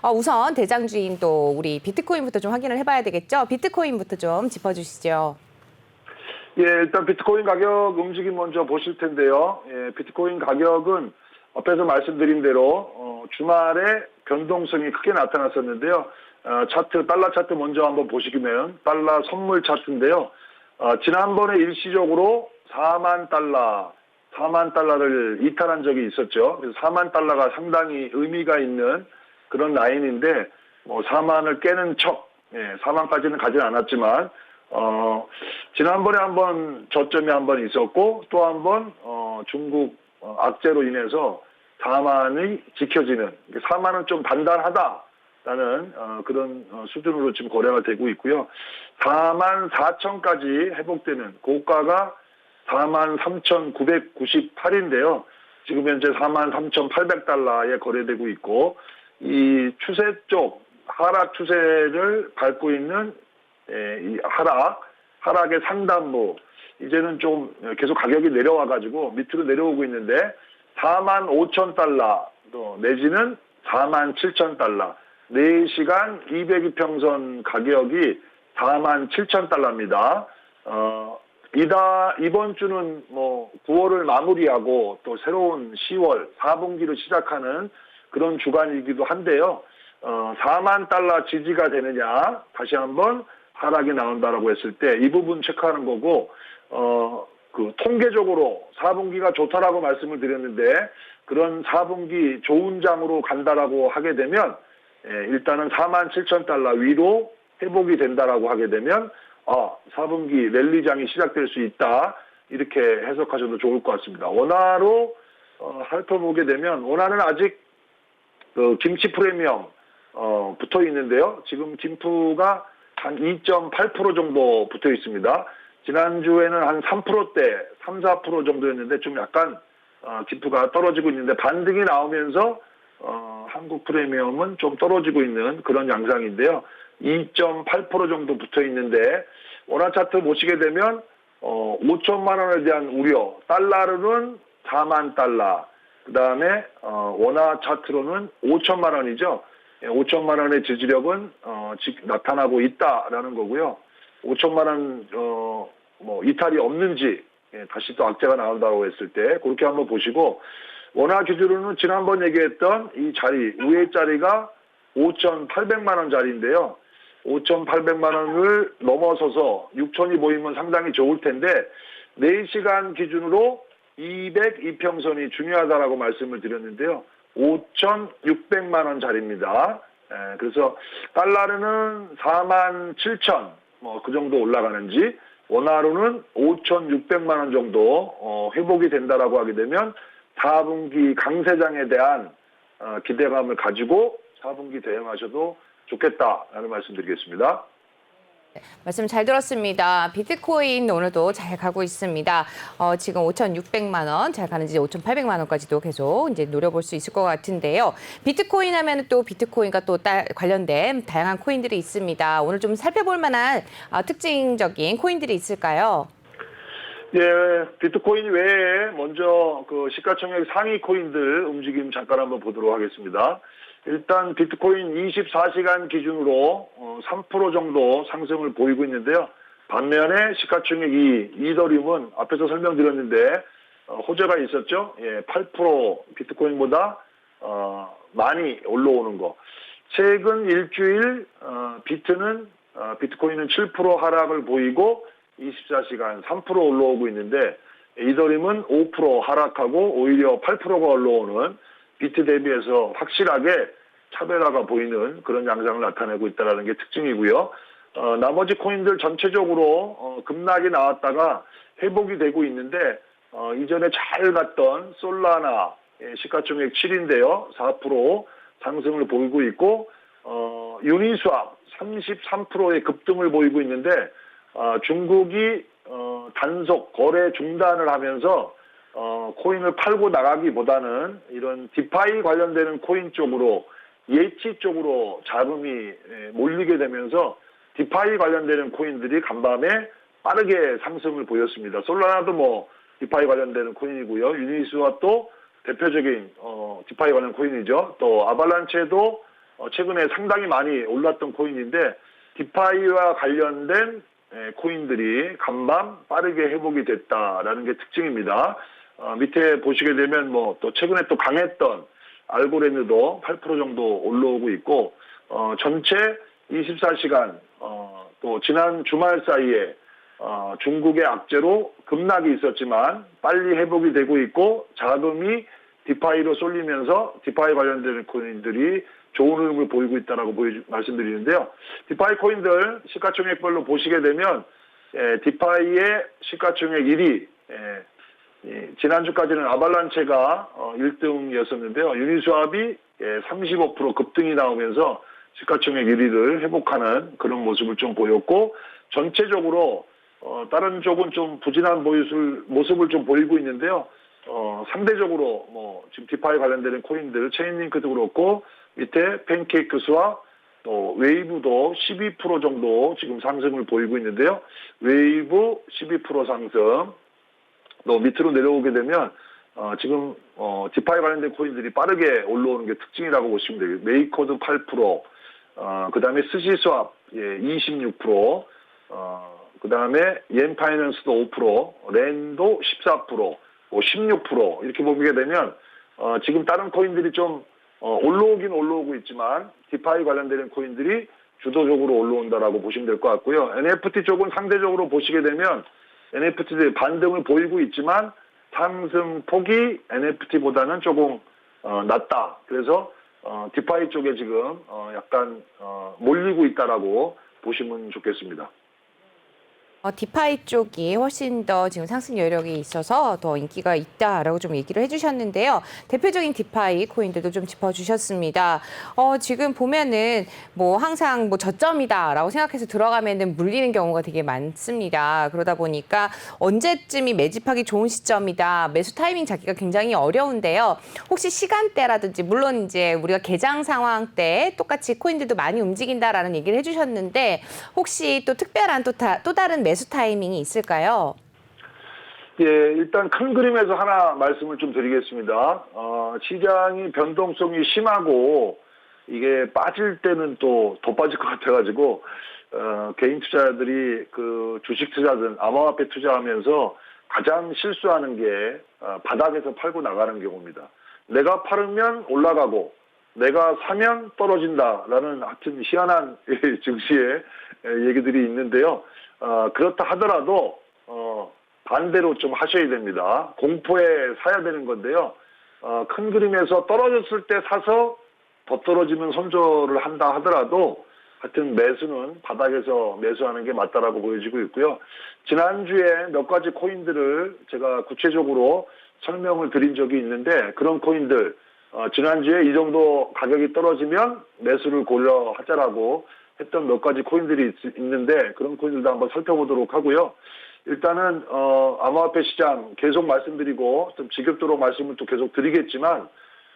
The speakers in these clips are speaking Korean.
우선 대장주인 또 우리 비트코인부터 좀 확인을 해봐야 되겠죠? 비트코인부터 좀 짚어주시죠. 예, 일단 비트코인 가격 움직임 먼저 보실 텐데요. 예, 비트코인 가격은 앞에서 말씀드린 대로 주말에 변동성이 크게 나타났었는데요. 차트, 달러 차트 먼저 한번 보시면 달러 선물 차트인데요. 지난번에 일시적으로 4만 달러를 이탈한 적이 있었죠. 그래서 4만 달러가 상당히 의미가 있는 그런 라인인데, 4만을 깨는 척, 4만까지는 가진 않았지만, 지난번에 한번 저점이 한번 있었고, 또 한번, 중국 악재로 인해서 4만이 지켜지는, 4만은 좀 단단하다라는, 그런 수준으로 지금 거래가 되고 있고요. 4만 4천까지 회복되는 고가가 43,998인데요. 지금 현재 43,800달러에 거래되고 있고, 이 추세 쪽, 하락 추세를 밟고 있는 이 하락의 상단부, 이제는 좀 계속 가격이 내려와가지고 밑으로 내려오고 있는데, 45,000달러, 내지는 47,000달러, 4시간 202평선 가격이 47,000달러입니다. 이번 주는 9월을 마무리하고 또 새로운 10월 4분기를 시작하는 그런 주간이기도 한데요. 4만 달러 지지가 되느냐, 다시 한번 하락이 나온다라고 했을 때 이 부분 체크하는 거고, 그 통계적으로 4분기가 좋다라고 말씀을 드렸는데, 그런 4분기 좋은 장으로 간다라고 하게 되면, 일단은 47,000달러 위로 회복이 된다라고 하게 되면, 4분기 랠리장이 시작될 수 있다, 이렇게 해석하셔도 좋을 것 같습니다. 원화로 살펴보게 되면, 원화는 아직 그 김치 프리미엄 붙어 있는데요. 지금 김프가 한 2.8% 정도 붙어 있습니다. 지난주에는 한 3%대, 3, 4% 정도였는데 좀 약간 김프가 떨어지고 있는데, 반등이 나오면서 한국 프리미엄은 좀 떨어지고 있는 그런 양상인데요. 2.8% 정도 붙어 있는데, 원화 차트 보시게 되면 5천만 원에 대한 우려, 달러로는 4만 달러, 그 다음에 원화 차트로는 5천만 원이죠. 5천만 원의 지지력은 나타나고 있다라는 거고요. 5천만 원 이탈이 없는지, 다시 또 악재가 나온다고 했을 때 그렇게 한번 보시고, 원화 기준으로는 지난번 얘기했던 이 자리, 위에 자리가 5,800만 원 자리인데요. 5,800만 원을 넘어서서 6천이 보이면 상당히 좋을 텐데, 4시간 기준으로 202평선이 중요하다라고 말씀을 드렸는데요. 5,600만 원 자리입니다. 그래서 달러로는 47,000, 그 정도 올라가는지, 원화로는 5,600만 원 정도 회복이 된다라고 하게 되면 4분기 강세장에 대한 기대감을 가지고 4분기 대응하셔도 좋겠다라는 말씀드리겠습니다. 말씀 잘 들었습니다. 비트코인 오늘도 잘 가고 있습니다. 지금 5,600만 원, 잘 가는지 5,800만 원까지도 계속 이제 노려볼 수 있을 것 같은데요. 비트코인 하면 또 비트코인과 또 관련된 다양한 코인들이 있습니다. 오늘 좀 살펴볼 만한 특징적인 코인들이 있을까요? 예, 비트코인 외에 먼저 그 시가총액 상위 코인들 움직임 잠깐 한번 보도록 하겠습니다. 일단 비트코인 24시간 기준으로 3% 정도 상승을 보이고 있는데요. 반면에 시가총액 이더리움은 앞에서 설명드렸는데 호재가 있었죠. 예, 8% 비트코인보다 많이 올라오는 거. 최근 일주일 비트코인은 7% 하락을 보이고 24시간 3% 올라오고 있는데, 이더리움은 5% 하락하고 오히려 8%가 올라오는, 비트 대비해서 확실하게 차별화가 보이는 그런 양상을 나타내고 있다는 게 특징이고요. 나머지 코인들 전체적으로 급락이 나왔다가 회복이 되고 있는데, 이전에 잘 갔던 솔라나 시가총액 7인데요. 4% 상승을 보이고 있고, 유니스왑 33%의 급등을 보이고 있는데, 중국이 단속 거래 중단을 하면서 코인을 팔고 나가기보다는 이런 디파이 관련되는 코인 쪽으로, 예치 쪽으로 자금이 몰리게 되면서 디파이 관련되는 코인들이 간밤에 빠르게 상승을 보였습니다. 솔라나도 디파이 관련되는 코인이고요. 유니스왑도 대표적인 디파이 관련 코인이죠. 또 아발란체도 최근에 상당히 많이 올랐던 코인인데 디파이와 관련된 코인들이 간밤 빠르게 회복이 됐다라는 게 특징입니다. 밑에 보시게 되면 뭐 또 최근에 또 강했던 알고랜드도 8% 정도 올라오고 있고 전체 24시간 또 지난 주말 사이에 중국의 악재로 급락이 있었지만 빨리 회복이 되고 있고 자금이 디파이로 쏠리면서 디파이 관련된 코인들이 좋은 흐름을 보이고 있다라고 말씀드리는데요. 디파이 코인들 시가총액별로 보시게 되면 디파이의 시가총액 1위 지난주까지는 아발란체가 1등이었었는데요. 유니스왑이 35% 급등이 나오면서 시가총액 1위를 회복하는 그런 모습을 좀 보였고 전체적으로 다른 쪽은 좀 부진한 모습을 좀 보이고 있는데요. 상대적으로 뭐 지금 디파이 관련되는 코인들 체인링크도 그렇고 밑에 팬케이크 스왑 또 웨이브도 12% 정도 지금 상승을 보이고 있는데요. 웨이브 12% 상승. 또 밑으로 내려오게 되면 지금 디파이 관련된 코인들이 빠르게 올라오는 게 특징이라고 보시면 돼요. 메이커도 8%, 그다음에 스시스왑 26%, 그다음에 옌파이낸스도 5%, 랜도 14%, 16% 이렇게 보게 되면 지금 다른 코인들이 좀 올라오긴 올라오고 있지만 디파이 관련되는 코인들이 주도적으로 올라온다라고 보시면 될 것 같고요. NFT 쪽은 상대적으로 보시게 되면 NFT들이 반등을 보이고 있지만 상승폭이 NFT보다는 조금 낮다. 그래서 디파이 쪽에 지금 약간 몰리고 있다라고 보시면 좋겠습니다. 디파이 쪽이 훨씬 더 지금 상승 여력이 있어서 더 인기가 있다라고 좀 얘기를 해주셨는데요. 대표적인 디파이 코인들도 좀 짚어주셨습니다. 지금 보면은 뭐 항상 뭐 저점이다라고 생각해서 들어가면은 물리는 경우가 되게 많습니다. 그러다 보니까 언제쯤이 매집하기 좋은 시점이다, 매수 타이밍 잡기가 굉장히 어려운데요. 혹시 시간대라든지 물론 이제 우리가 개장 상황 때 똑같이 코인들도 많이 움직인다라는 얘기를 해주셨는데 혹시 또 특별한 또 다른 매수 타이밍이 있을까요? 예, 일단 큰 그림에서 하나 말씀을 좀 드리겠습니다. 시장이 변동성이 심하고 이게 빠질 때는 또 더 빠질 것 같아가지고 개인 투자자들이 그 주식 투자든 암호화폐 투자하면서 가장 실수하는 게 바닥에서 팔고 나가는 경우입니다. 내가 팔으면 올라가고 내가 사면 떨어진다라는 하여튼 희한한 증시의 얘기들이 있는데요. 그렇다 하더라도 반대로 좀 하셔야 됩니다. 공포에 사야 되는 건데요. 큰 그림에서 떨어졌을 때 사서 더 떨어지면 손절을 한다 하더라도 하여튼 매수는 바닥에서 매수하는 게 맞다라고 보여지고 있고요. 지난주에 몇 가지 코인들을 제가 구체적으로 설명을 드린 적이 있는데 그런 코인들 지난주에 이 정도 가격이 떨어지면 매수를 고려하자라고 했던 몇 가지 코인들이 있는데 그런 코인들도 한번 살펴보도록 하고요. 일단은 암호화폐 시장 계속 말씀드리고 좀 직접적으로 말씀을 또 계속 드리겠지만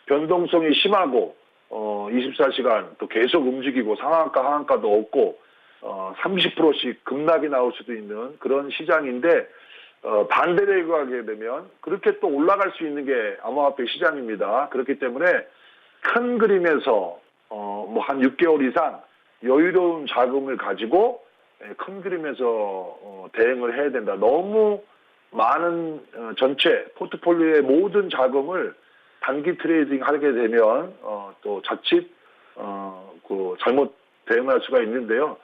변동성이 심하고 24시간 또 계속 움직이고 상한가 하한가도 없고 30%씩 급락이 나올 수도 있는 그런 시장인데 반대로 얘기하게 되면 그렇게 또 올라갈 수 있는 게 암호화폐 시장입니다. 그렇기 때문에 큰 그림에서 뭐 한 6개월 이상 여유로운 자금을 가지고 큰 그림에서 대응을 해야 된다. 너무 많은 전체 포트폴리오의 모든 자금을 단기 트레이딩 하게 되면 또 자칫 그 잘못 대응할 수가 있는데요.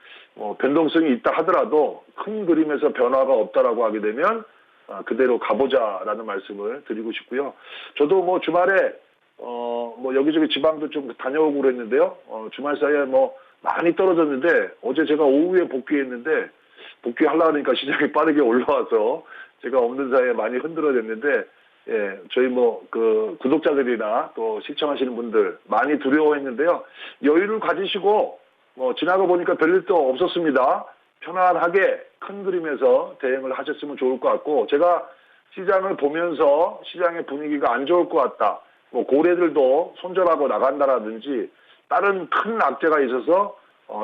변동성이 있다 하더라도 큰 그림에서 변화가 없다라고 하게 되면 그대로 가보자라는 말씀을 드리고 싶고요. 저도 뭐 주말에 뭐 여기저기 지방도 좀 다녀오고 그랬는데요. 주말 사이에 뭐 많이 떨어졌는데 어제 제가 오후에 복귀했는데 복귀하려고 하니까 시장이 빠르게 올라와서 제가 없는 사이에 많이 흔들어냈는데 예, 저희 뭐 그 구독자들이나 또 시청하시는 분들 많이 두려워했는데요. 여유를 가지시고 지나가 보니까 별일도 없었습니다. 편안하게 큰 그림에서 대응을 하셨으면 좋을 것 같고 제가 시장을 보면서 시장의 분위기가 안 좋을 것 같다. 뭐 고래들도 손절하고 나간다라든지 다른 큰 악재가 있어서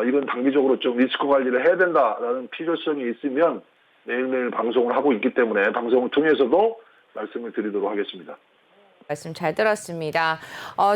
이건 단기적으로 좀 리스크 관리를 해야 된다라는 필요성이 있으면 매일매일 방송을 하고 있기 때문에 방송을 통해서도 말씀을 드리도록 하겠습니다. 말씀 잘 들었습니다.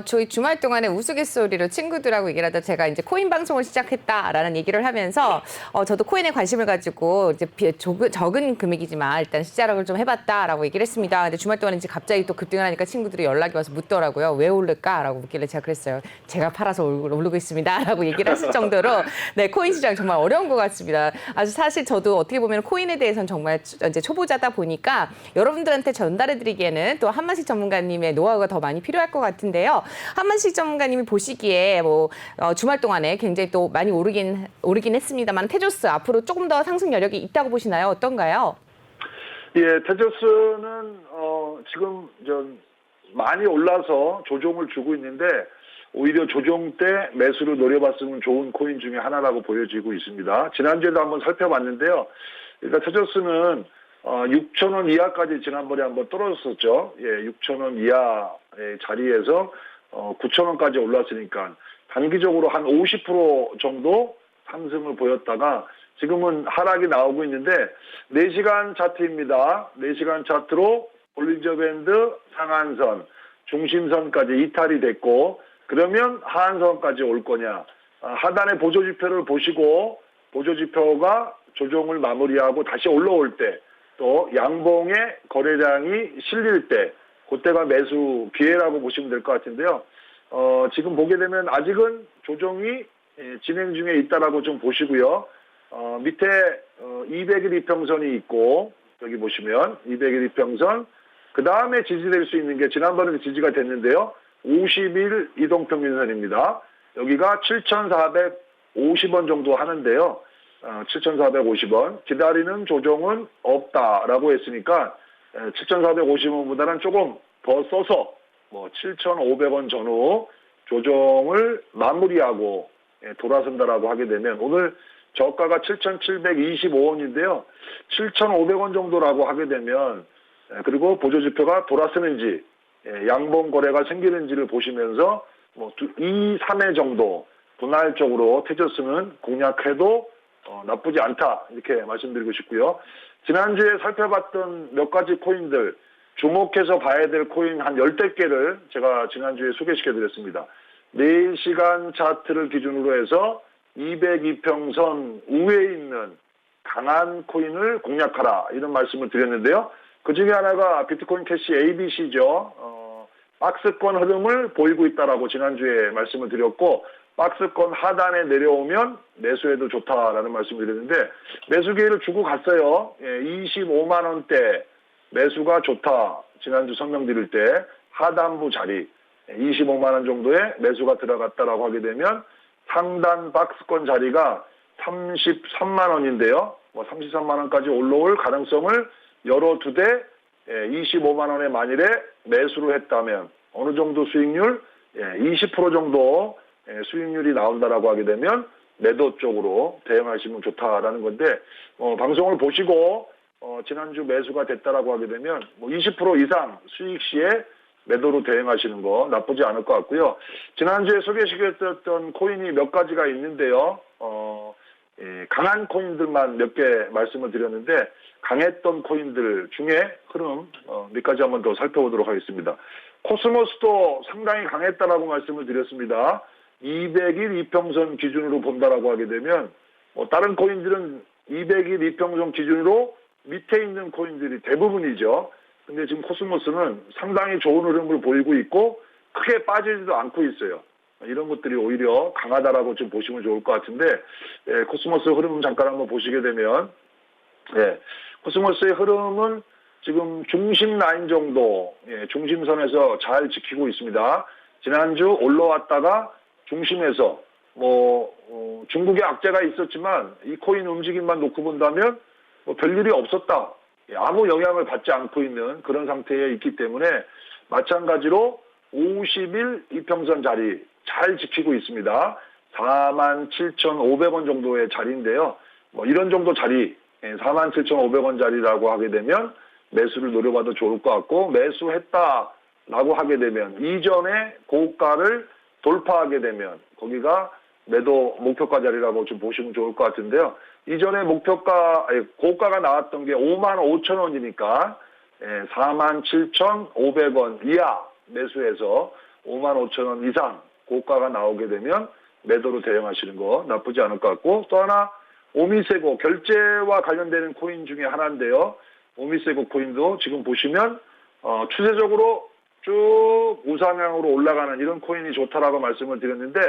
저희 주말 동안에 우스갯소리로 친구들하고 얘기를 하다 제가 이제 코인 방송을 시작했다라는 얘기를 하면서 저도 코인에 관심을 가지고 이제 적은 금액이지만 일단 시작을 좀 해봤다라고 얘기를 했습니다. 근데 주말 동안에 이제 갑자기 또 급등을 하니까 친구들이 연락이 와서 묻더라고요. 왜 오를까라고 묻길래 제가 그랬어요. 제가 팔아서 오르고 있습니다라고 얘기를 했을 정도로 네, 코인 시장 정말 어려운 것 같습니다. 아주 사실 저도 어떻게 보면 코인에 대해서는 정말 이제 초보자다 보니까 여러분들한테 전달해드리기에는 또 한만식 전문가님의 노하우가 더 많이 필요할 것 같은데요. 한만식 전문가님이 보시기에 주말 동안에 굉장히 또 많이 오르긴 했습니다만 테조스 앞으로 조금 더 상승 여력이 있다고 보시나요? 어떤가요? 예, 테조스는 지금 많이 올라서 조정을 주고 있는데 오히려 조정 때 매수를 노려봤으면 좋은 코인 중에 하나라고 보여지고 있습니다. 지난주에도 한번 살펴봤는데요. 일단 테조스는 6,000원 이하까지 지난번에 한번 떨어졌었죠. 예, 6,000원 이하의 자리에서 9,000원까지 올랐으니까 단기적으로 한 50% 정도 상승을 보였다가 지금은 하락이 나오고 있는데 4시간 차트입니다. 4시간 차트로 볼린저 밴드 상한선, 중심선까지 이탈이 됐고 그러면 하한선까지 올 거냐. 하단의 보조지표를 보시고 보조지표가 조정을 마무리하고 다시 올라올 때 또 양봉의 거래량이 실릴 때 그때가 매수 기회라고 보시면 될 것 같은데요. 지금 보게 되면 아직은 조정이 진행 중에 있다라고 좀 보시고요. 밑에 200일 이평선이 있고 여기 보시면 200일 이평선 그 다음에 지지될 수 있는 게 지난번에 지지가 됐는데요. 50일 이동평균선입니다. 여기가 7,450원 정도 하는데요. 7,450원. 기다리는 조정은 없다라고 했으니까 7,450원보다는 조금 더 써서 7,500원 전후 조정을 마무리하고 돌아선다라고 하게 되면 오늘 저가가 7,725원인데요. 7,500원 정도라고 하게 되면 그리고 보조지표가 돌아서는지 양봉 거래가 생기는지를 보시면서 2, 3회 정도 분할적으로 테조스는 공략해도 나쁘지 않다 이렇게 말씀드리고 싶고요. 지난주에 살펴봤던 몇 가지 코인들 주목해서 봐야 될 코인 한 10대 개를 제가 지난주에 소개시켜드렸습니다. 4시간 차트를 기준으로 해서 202평선 우회에 있는 강한 코인을 공략하라 이런 말씀을 드렸는데요. 그 중에 하나가 비트코인 캐시 ABC죠. 박스권 흐름을 보이고 있다라고 지난주에 말씀을 드렸고 박스권 하단에 내려오면 매수해도 좋다라는 말씀을 드렸는데 매수 기회를 주고 갔어요. 25만 원대 매수가 좋다. 지난주 설명드릴 때 하단부 자리 25만 원 정도의 매수가 들어갔다라고 하게 되면 상단 박스권 자리가 33만 원인데요. 33만 원까지 올라올 가능성을 열어두되 25만 원에 만일에 매수를 했다면 어느 정도 수익률 20% 정도 수익률이 나온다라고 하게 되면 매도 쪽으로 대응하시면 좋다라는 건데 방송을 보시고 지난주 매수가 됐다라고 하게 되면 20% 이상 수익 시에 매도로 대응하시는 거 나쁘지 않을 것 같고요. 지난주에 소개시켰던 코인이 몇 가지가 있는데요. 강한 코인들만 몇 개 말씀을 드렸는데 강했던 코인들 중에 흐름 몇 가지 한번 더 살펴보도록 하겠습니다. 코스모스도 상당히 강했다라고 말씀을 드렸습니다. 200일 이평선 기준으로 본다라고 하게 되면 다른 코인들은 200일 이평선 기준으로 밑에 있는 코인들이 대부분이죠. 근데 지금 코스모스는 상당히 좋은 흐름을 보이고 있고 크게 빠지지도 않고 있어요. 이런 것들이 오히려 강하다라고 좀 보시면 좋을 것 같은데 코스모스 흐름 잠깐 한번 보시게 되면 코스모스의 흐름은 지금 중심 라인 정도 중심선에서 잘 지키고 있습니다. 지난주 올라왔다가 중심에서 중국의 악재가 있었지만 이 코인 움직임만 놓고 본다면 별일이 없었다. 아무 영향을 받지 않고 있는 그런 상태에 있기 때문에 마찬가지로 50일 이평선 자리 잘 지키고 있습니다. 47,500원 정도의 자리인데요. 이런 정도 자리 47,500원 자리라고 하게 되면 매수를 노려봐도 좋을 것 같고 매수했다라고 하게 되면 이전에 고가를 돌파하게 되면 거기가 매도 목표가 자리라고 좀 보시면 좋을 것 같은데요. 이전에 고가가 나왔던 게 55,000원이니까 47,500원 이하 매수해서 55,000원 이상 고가가 나오게 되면 매도로 대응하시는 거 나쁘지 않을 것 같고, 또 하나 오미세고 결제와 관련되는 코인 중에 하나인데요. 오미세고 코인도 지금 보시면 추세적으로 쭉 우상향으로 올라가는 이런 코인이 좋다라고 말씀을 드렸는데,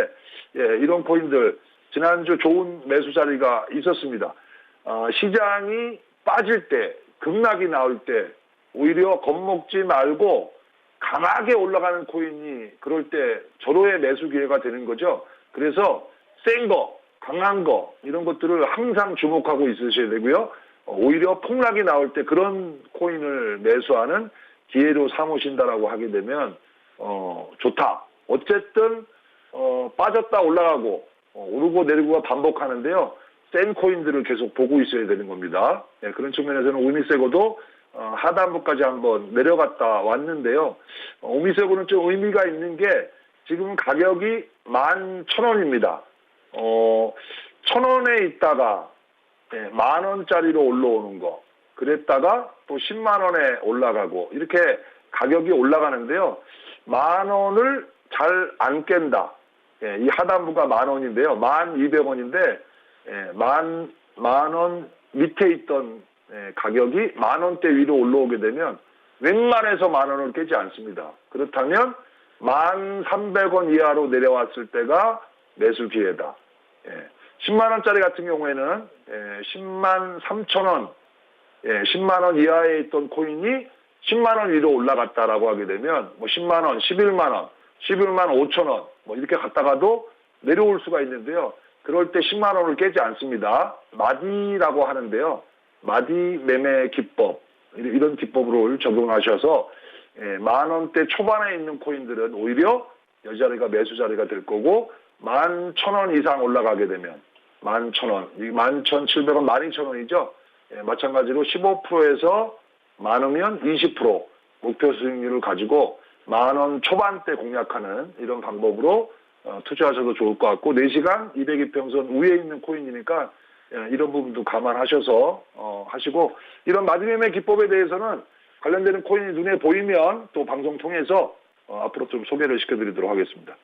예, 이런 코인들 지난주 좋은 매수 자리가 있었습니다. 시장이 빠질 때, 급락이 나올 때 오히려 겁먹지 말고 강하게 올라가는 코인이 그럴 때 절호의 매수 기회가 되는 거죠. 그래서 센 거, 강한 거 이런 것들을 항상 주목하고 있으셔야 되고요. 오히려 폭락이 나올 때 그런 코인을 매수하는 기회로 삼으신다라고 하게 되면 좋다. 어쨌든 빠졌다 올라가고 오르고 내리고가 반복하는데요. 센 코인들을 계속 보고 있어야 되는 겁니다. 예, 그런 측면에서는 오미세고도 하단부까지 한번 내려갔다 왔는데요. 오미세고는 좀 의미가 있는 게 지금 가격이 11,000원입니다. 1,000원에 있다가 10,000원짜리로 올라오는 거, 그랬다가 또 10만 원에 올라가고 이렇게 가격이 올라가는데요. 10,000원을 잘 안 깬다. 예, 이 하단부가 10,000원인데요. 1,200원인데 10,000원 밑에 있던 가격이 10,000원대 위로 올라오게 되면 웬만해서 10,000원을 깨지 않습니다. 그렇다면 1,300원 이하로 내려왔을 때가 매수 기회다. 10만 원짜리 같은 경우에는 10만 3천원, 10만 원 이하에 있던 코인이 10만 원 위로 올라갔다라고 하게 되면 뭐 10만 원, 11만 원, 11만 5천 원 뭐 이렇게 갔다가도 내려올 수가 있는데요. 그럴 때 10만 원을 깨지 않습니다. 마디라고 하는데요. 마디 매매 기법, 이런 기법을 적용하셔서 10,000원대 초반에 있는 코인들은 오히려 여자리가 매수 자리가 될 거고, 11,000원 이상 올라가게 되면 11,000원, 11,700원, 12,000원이죠. 마찬가지로 15%에서 많으면 20% 목표 수익률을 가지고 10,000원 초반대 공략하는 이런 방법으로 투자하셔도 좋을 것 같고, 4시간 200이평선 위에 있는 코인이니까 이런 부분도 감안하셔서 하시고, 이런 마디매매 기법에 대해서는 관련되는 코인이 눈에 보이면 또 방송 통해서 앞으로 좀 소개를 시켜드리도록 하겠습니다.